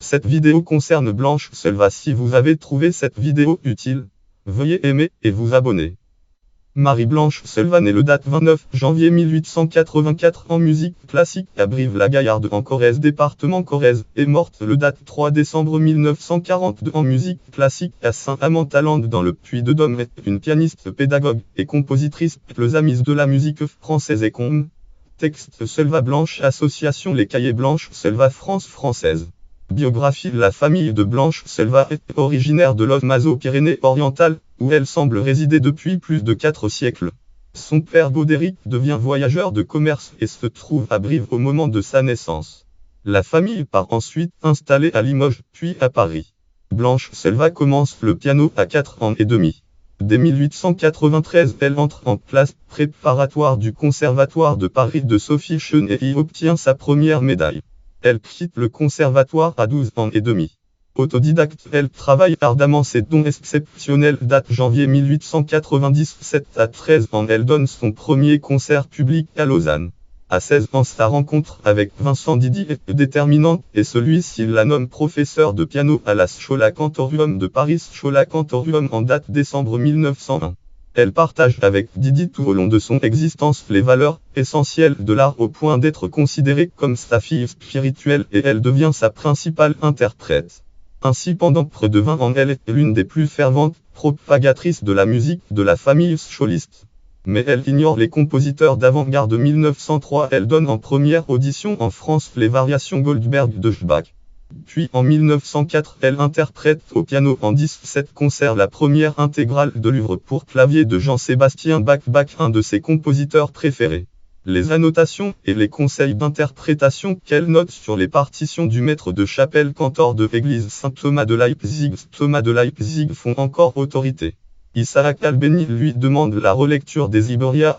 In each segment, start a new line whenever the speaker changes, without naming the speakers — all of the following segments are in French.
Cette vidéo concerne Blanche Selva. Si vous avez trouvé cette vidéo utile, veuillez aimer et vous abonner. Marie-Blanche Selva née le date 29 janvier 1884 en musique classique à Brive-la-Gaillarde en Corrèze, département Corrèze, est morte le date 3 décembre 1942 en musique classique à Saint-Amand-Talande dans le Puy-de-Dôme. Est une pianiste, pédagogue et compositrice, les Amis de la musique française et com. Texte Selva Blanche Association Les Cahiers Blanche Selva France française. Biographie. La famille de Blanche Selva est originaire de l'Oise-Maso-Pyrénées-Orientales, où elle semble résider depuis plus de 4 siècles. Son père Godéric devient voyageur de commerce et se trouve à Brive au moment de sa naissance. La famille part ensuite installée à Limoges, puis à Paris. Blanche Selva commence le piano à 4 ans et demi. Dès 1893, elle entre en classe préparatoire du Conservatoire de Paris de Sophie Schoen et y obtient sa première médaille. Elle quitte le conservatoire à 12 ans et demi. Autodidacte, elle travaille ardemment. Ses dons exceptionnels datent janvier 1897 à 13 ans. Elle donne son premier concert public à Lausanne. À 16 ans, sa rencontre avec Vincent Didy est déterminante et celui-ci la nomme professeur de piano à la Schola Cantorium de Paris. Schola Cantorium en date décembre 1901. Elle partage avec Didy tout au long de son existence les valeurs essentielles de l'art au point d'être considérée comme sa fille spirituelle et elle devient sa principale interprète. Ainsi pendant près de 20 ans elle est l'une des plus ferventes propagatrices de la musique de la famille scholiste. Mais elle ignore les compositeurs d'avant-garde. 1903 elle donne en première audition en France les variations Goldberg de Bach. Puis en 1904 elle interprète au piano en 17 concerts la première intégrale de l'œuvre pour clavier de Jean-Sébastien Bach, un de ses compositeurs préférés. Les annotations et les conseils d'interprétation qu'elle note sur les partitions du maître de chapelle cantor de l'église Saint-Thomas de Leipzig font encore autorité. Isaac Albéniz lui demande la relecture des Iberia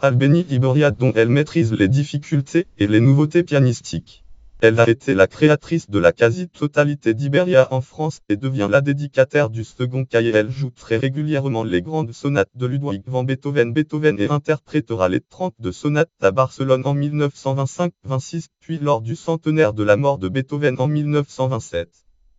dont elle maîtrise les difficultés et les nouveautés pianistiques. Elle a été la créatrice de la quasi-totalité d'Iberia en France et devient la dédicataire du second cahier. Elle joue très régulièrement les grandes sonates de Ludwig van Beethoven et interprétera les 32 sonates à Barcelone en 1925-26, puis lors du centenaire de la mort de Beethoven en 1927.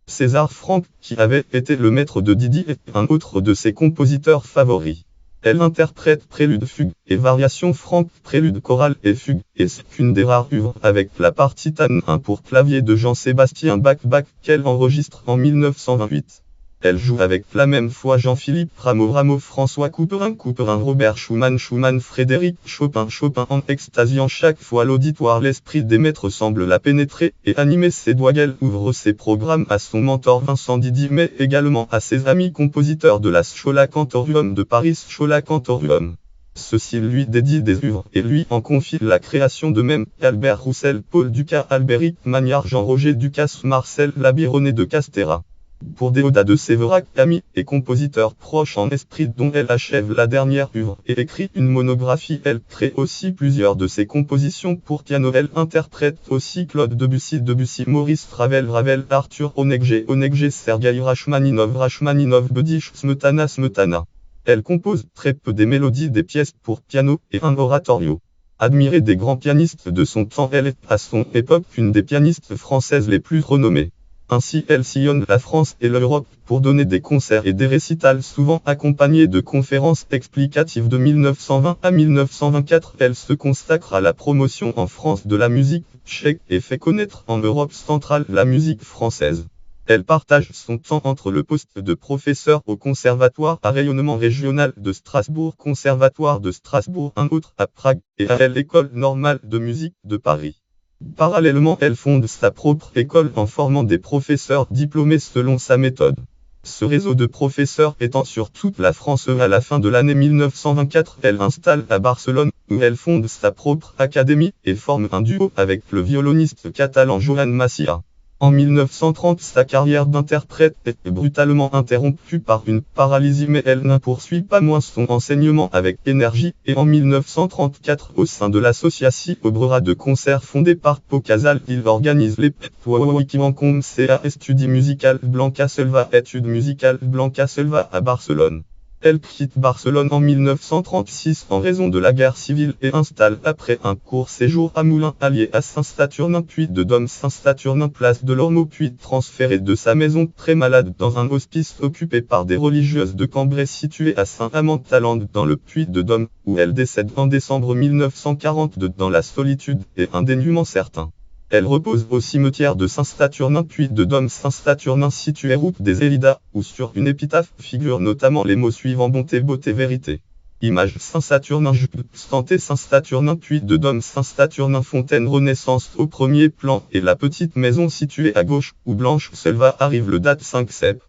César Franck, qui avait été le maître de Didy, est un autre de ses compositeurs favoris. Elle interprète prélude, fugue et variations Franck, prélude, chorale et fugue, et c'est une des rares œuvres avec la partitane 1 pour clavier de Jean-Sébastien Bach qu'elle enregistre en 1928. Elle joue avec la même fois Jean-Philippe Rameau, François Couperin, Robert Schumann, Frédéric Chopin en extasiant chaque fois l'auditoire. L'esprit des maîtres semble la pénétrer et animer ses doigts. Elle ouvre ses programmes à son mentor Vincent Didy mais également à ses amis compositeurs de la Schola Cantorium de Paris. Schola Cantorium. Ceux-ci lui dédient des œuvres et lui en confient la création, de même qu'Albert Roussel, Paul Dukas, Albéric Magnard, Jean-Roger Ducasse, Marcel Labironnet de Castera. Pour Déodat de Séverac, ami et compositeur proche en esprit dont elle achève la dernière œuvre et écrit une monographie. Elle crée aussi plusieurs de ses compositions pour piano. Elle interprète aussi Claude Debussy, Maurice Ravel, Arthur Honegger, Sergueï Rachmaninov, Budich, Smetana. Elle compose très peu des mélodies, des pièces pour piano et un oratorio. Admirée des grands pianistes de son temps, elle est à son époque une des pianistes françaises les plus renommées. Ainsi elle sillonne la France et l'Europe pour donner des concerts et des récitals souvent accompagnés de conférences explicatives. De 1920 à 1924, elle se consacre à la promotion en France de la musique tchèque et fait connaître en Europe centrale la musique française. Elle partage son temps entre le poste de professeur au Conservatoire à rayonnement régional de Strasbourg, Conservatoire de Strasbourg, un autre à Prague, et à l'École normale de musique de Paris. Parallèlement, elle fonde sa propre école en formant des professeurs diplômés selon sa méthode. Ce réseau de professeurs étant sur toute la France. À la fin de l'année 1924, elle installe à Barcelone, où elle fonde sa propre académie et forme un duo avec le violoniste catalan Joan Macia. En 1930, sa carrière d'interprète est brutalement interrompue par une paralysie, mais elle ne poursuit pas moins son enseignement avec énergie, et en 1934, au sein de l'association Obrera de concert fondée par Pau Casals, il organise les Wikimancom CA Estudi Musical Blanca Selva, études musicales Blanca Selva à Barcelone. Elle quitte Barcelone en 1936 en raison de la guerre civile et installe après un court séjour à Moulins allié à Saint-Saturnin puis de Dôme Saint-Saturnin place de l'Ormeau puis transférée de sa maison très malade dans un hospice occupé par des religieuses de Cambrai situé à Saint-Amand-Talande dans le Puy-de-Dôme, où elle décède en décembre 1942 dans la solitude et indénuement certain. Elle repose au cimetière de Saint-Saturnin puis de Dôme Saint-Saturnin situé route des Élidas, où sur une épitaphe figurent notamment les mots suivants bonté, beauté, vérité. Image Saint-Saturnin, santé Saint-Saturnin puis de Dôme Saint-Saturnin, fontaine Renaissance au premier plan et la petite maison située à gauche, où Blanche Selva arrive le date 5 sept.